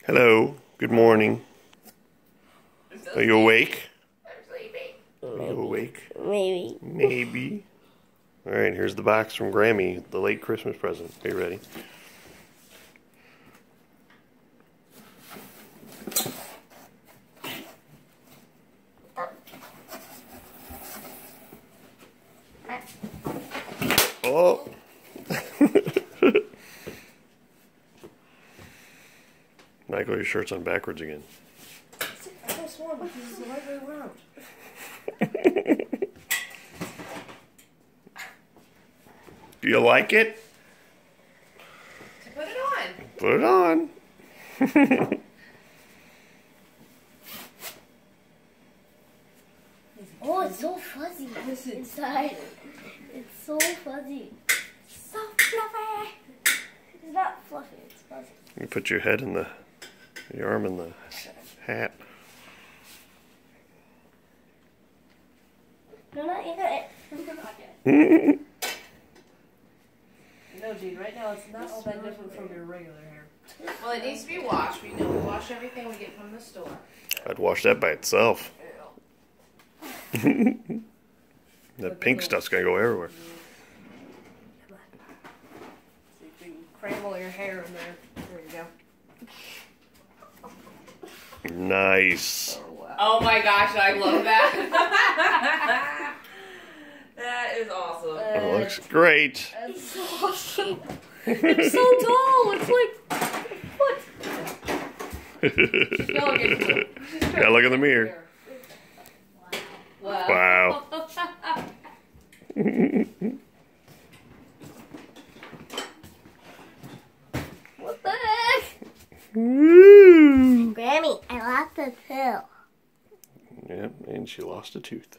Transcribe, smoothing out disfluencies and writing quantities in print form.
Hello. Good morning. Are you awake? I'm sleeping. Are you awake? Maybe. Maybe. Alright, here's the box from Grammy, the late Christmas present. Are you ready? Oh! Michael, your shirt's on backwards again. I just want because it's the right way around. Do you like it? Put it on. Put it on. Oh, it's so fuzzy inside. It's so fuzzy. So fluffy. It's not fluffy, it's fuzzy. You put your head in your arm in the hat. No, not yet. No, Gene, right now it's not all that different from your regular hair. Well, it needs to be washed. We know we wash everything we get from the store. I'd wash that by itself. That pink stuff's gonna go everywhere. So you can cram all your hair in there. There you go. Nice. Oh, wow. Oh my gosh, I love that. That is awesome. It looks great. That's so awesome. It's so tall. It's like, what? Gotta look in the mirror. Wow. What the heck? Woo. Grammy, I lost the pill. Yep, and she lost a tooth.